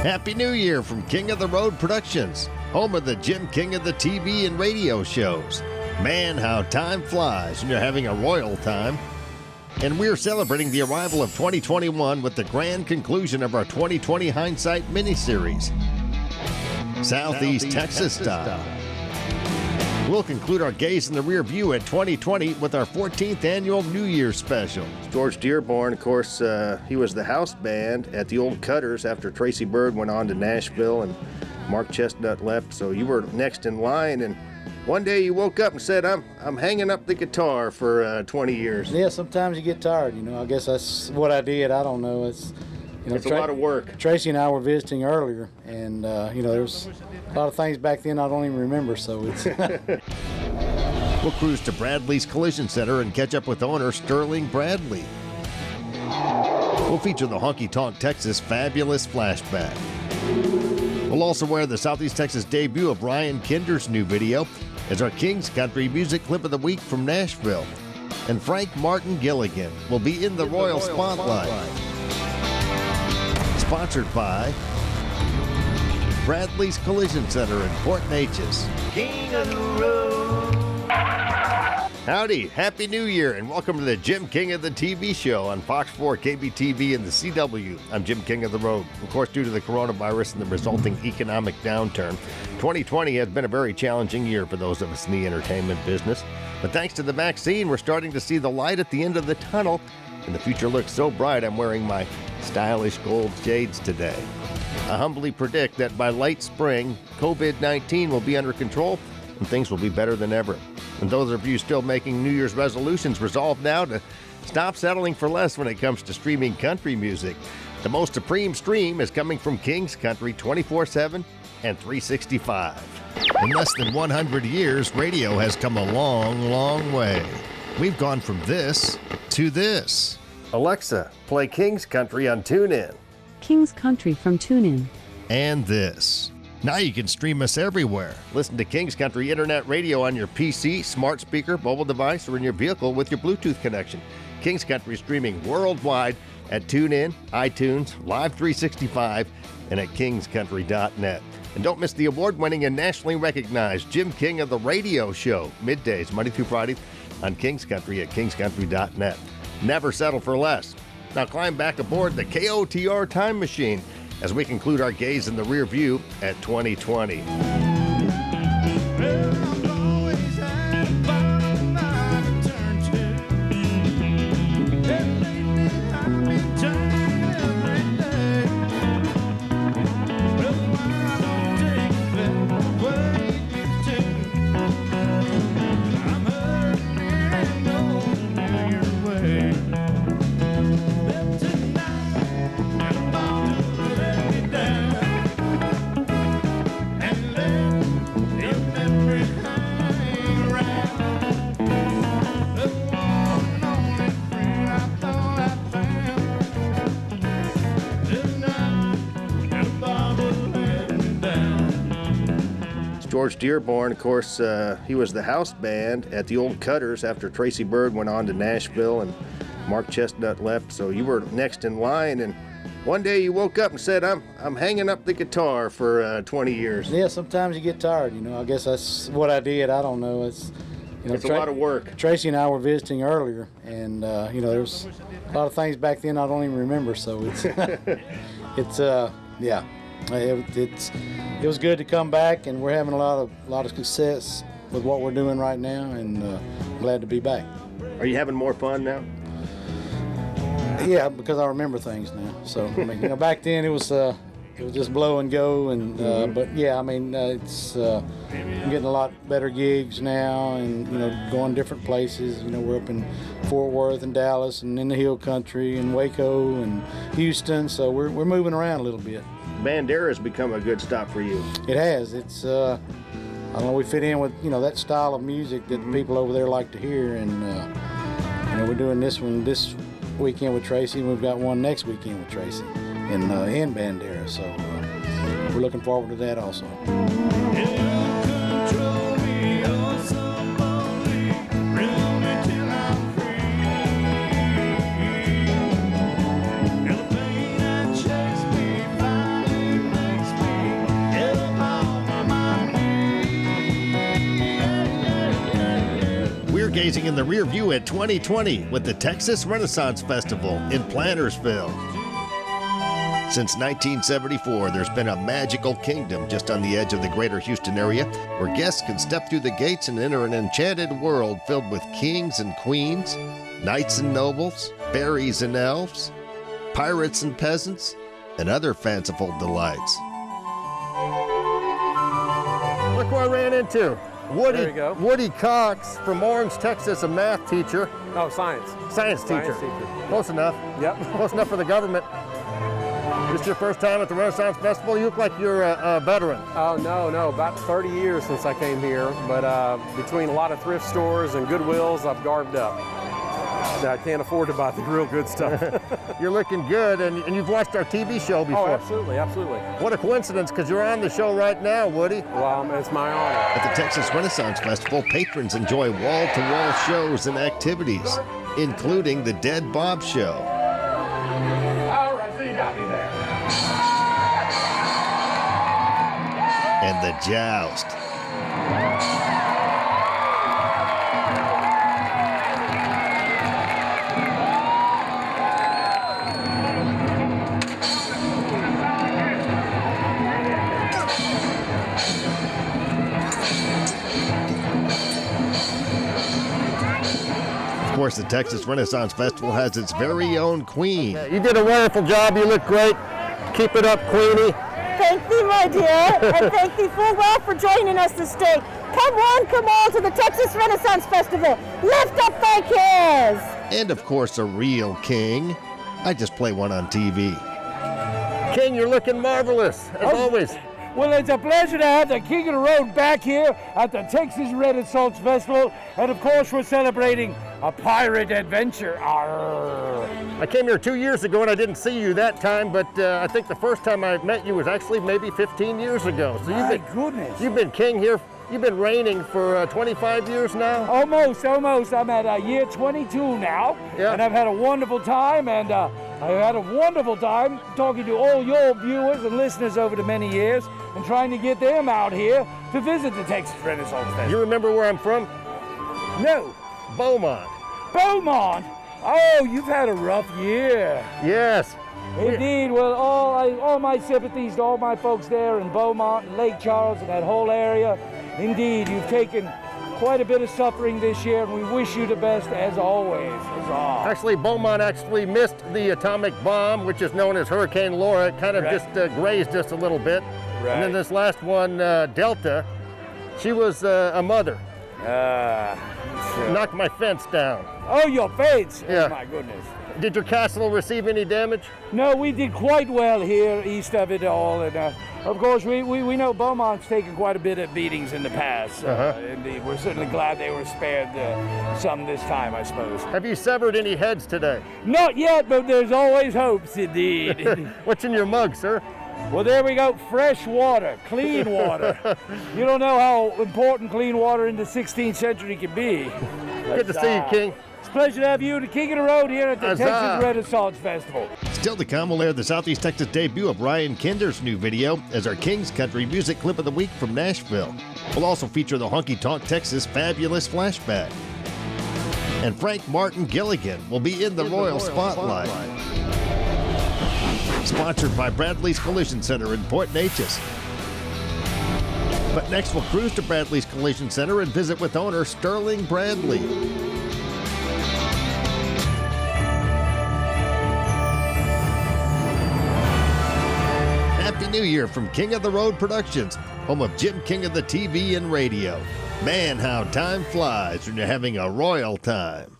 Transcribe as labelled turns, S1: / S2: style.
S1: Happy New Year from King of the Road Productions, home of the Jim King of the TV and radio shows. Man, how time flies when you're having a royal time. And we're celebrating the arrival of 2021 with the grand conclusion of our 2020 Hindsight miniseries, Southeast Texas Style. We'll conclude our gaze in the rear view at 2020 with our 14th annual New Year's special.
S2: George Dearborn, of course, he was the house band at the Old Cutters after Tracy Byrd went on to Nashville and Mark Chestnut left, so you were next in line. And one day you woke up and said, I'm hanging up the guitar for 20 years.
S3: Yeah, sometimes you get tired, I guess that's what I did. I don't know. It's
S2: a lot of work.
S3: Tracy and I were visiting earlier, and there was a lot of things back then I don't even remember, so it's...
S1: We'll cruise to Bradley's Collision Center and catch up with owner Sterling Bradley. We'll feature the Honky Tonk Texas Fabulous Flashback. We'll also wear the Southeast Texas debut of Ryan Kinder's new video as our King's Country Music Clip of the Week from Nashville. And Frank Martin Gilligan will be in the Royal Spotlight. Sponsored by Bradley's Collision Center in Port Neches.
S4: King of the Road.
S1: Howdy, Happy New Year, and welcome to the Jim King of the TV show on Fox 4, KBTV, and the CW. I'm Jim King of the Road. Of course, due to the coronavirus and the resulting economic downturn, 2020 has been a very challenging year for those of us in the entertainment business. But thanks to the vaccine, we're starting to see the light at the end of the tunnel, and the future looks so bright I'm wearing my stylish gold shades today. I humbly predict that by late spring, COVID-19 will be under control and things will be better than ever. And those of you still making New Year's resolutions, resolve now to stop settling for less when it comes to streaming country music. The most supreme stream is coming from King's Country 24/7 and 365. In less than 100 years, radio has come a long, long way. We've gone from this to this.
S2: Alexa, play King's Country on TuneIn.
S5: King's Country from TuneIn.
S1: And this. Now you can stream us everywhere. Listen to King's Country Internet Radio on your PC, smart speaker, mobile device, or in your vehicle with your Bluetooth connection. King's Country streaming worldwide at TuneIn, iTunes, Live 365, and at kingscountry.net. And don't miss the award-winning and nationally recognized Jim King of the Radio Show, middays, Monday through Friday, on King's Country at kingscountry.net. Never settle for less. Now climb back aboard the KOTR time machine as we conclude our gaze in the rear view at 2020.
S2: George Dearborn, of course, he was the house band at the Old Cutters after Tracy Byrd went on to Nashville and Mark Chestnut left, so you were next in line. And one day you woke up and said, I'm hanging up the guitar for 20 years.
S3: Yeah, sometimes you get tired, I guess that's what I did. I don't know. It's
S2: a lot of work.
S3: Tracy and I were visiting earlier, and there was a lot of things back then I don't even remember, so it's yeah. It was good to come back, and we're having a lot of success with what we're doing right now, and glad to be back.
S2: Are you having more fun now?
S3: Yeah, because I remember things now. So back then it was just blow and go, and but yeah, it's I'm getting a lot better gigs now, and going different places. We're up in Fort Worth and Dallas, and in the Hill Country, and Waco, and Houston. So we're moving around a little bit.
S2: Bandera has become a good stop for you.
S3: It has. It's I don't know. We fit in with that style of music that the people over there like to hear, and we're doing this one this weekend with Tracy, and we've got one next weekend with Tracy in Bandera. So we're looking forward to that also.
S1: gazing in the rear view at 2020 with the Texas Renaissance Festival in Plantersville. Since 1974, there's been a magical kingdom just on the edge of the greater Houston area where guests can step through the gates and enter an enchanted world filled with kings and queens, knights and nobles, fairies and elves, pirates and peasants, and other fanciful delights.
S2: Look who I ran into. Woody,
S6: There you go.
S2: Woody Cox from Orange, Texas, a math teacher.
S6: Oh, science.
S2: Science teacher.
S6: teacher.
S2: Close enough.
S6: Yep.
S2: Close enough for the government. This your first time at the Renaissance Festival? You look like you're a veteran.
S6: Oh, no. About 30 years since I came here, but between a lot of thrift stores and Goodwills, I've carved up. I can't afford to buy the real good stuff.
S2: You're looking good, and you've watched our TV show
S6: Oh,
S2: before.
S6: absolutely.
S2: What a coincidence, because you're on the show right now, Woody.
S6: Well, it's my honor.
S1: At the Texas Renaissance Festival, patrons enjoy wall-to-wall shows and activities, including the Dead Bob Show.
S7: All right, so you got me there.
S1: And the Joust. Of course, the Texas Renaissance Festival has its very own queen.
S2: You did a wonderful job. You look great. Keep it up, Queenie.
S8: Thank thee, my dear, and thank thee full well for joining us this day. Come all to the Texas Renaissance Festival. Lift up thy cares.
S1: And of course, a real king. I just play one on TV.
S2: King, you're looking marvelous, as always.
S9: Well, it's a pleasure to have the King of the Road back here at the Texas Renaissance Festival. And of course, we're celebrating a pirate adventure. Arr.
S2: I came here 2 years ago and I didn't see you that time, but I think the first time I met you was actually maybe 15 years ago. So
S9: My goodness.
S2: you've been king here. You've been reigning for 25 years now.
S9: Almost. I'm at year 22 now.
S2: Yeah.
S9: And I've had a wonderful time. And I've had a wonderful time talking to all your viewers and listeners over the many years and trying to get them out here to visit the Texas Renaissance Festival.
S2: You remember where I'm from?
S9: No.
S2: Beaumont.
S9: Beaumont. Oh, you've had a rough year.
S2: Yes.
S9: Indeed. Well, all my sympathies to all my folks there in Beaumont and Lake Charles and that whole area. Indeed, you've taken quite a bit of suffering this year, and we wish you the best as always. Huzzah.
S2: Actually, Beaumont actually missed the atomic bomb, which is known as Hurricane Laura. It kind of just grazed us a little bit.
S9: Right.
S2: And then this last one, Delta, she was a mother. Knocked my fence down.
S9: Oh, your fence?
S2: Yeah.
S9: Oh, my goodness.
S2: Did your castle receive any damage?
S9: No, we did quite well here east of it all. And of course, we know Beaumont's taken quite a bit of beatings in the past. Indeed, we're certainly glad they were spared some this time, I suppose.
S2: Have you severed any heads today?
S9: Not yet, but there's always hopes, indeed.
S2: What's in your mug, sir?
S9: Well, there we go. Fresh water, clean water. You don't know how important clean water in the 16th century can be.
S2: Good to see you, King.
S9: It's a pleasure to have you, the King of the Road, here at the
S2: Huzzah.
S9: Texas Renaissance Festival.
S1: Still to come, we'll air the Southeast Texas debut of Ryan Kinder's new video as our King's Country music clip of the week from Nashville. We'll also feature the Honky Tonk Texas Fabulous Flashback. And Frank Martin Gilligan will be in the Royal Spotlight. Sponsored by Bradley's Collision Center in Port Neches. But next, we'll cruise to Bradley's Collision Center and visit with owner Sterling Bradley. Happy New Year from King of the Road Productions, home of Jim King of the TV and radio. Man, how time flies when you're having a royal time.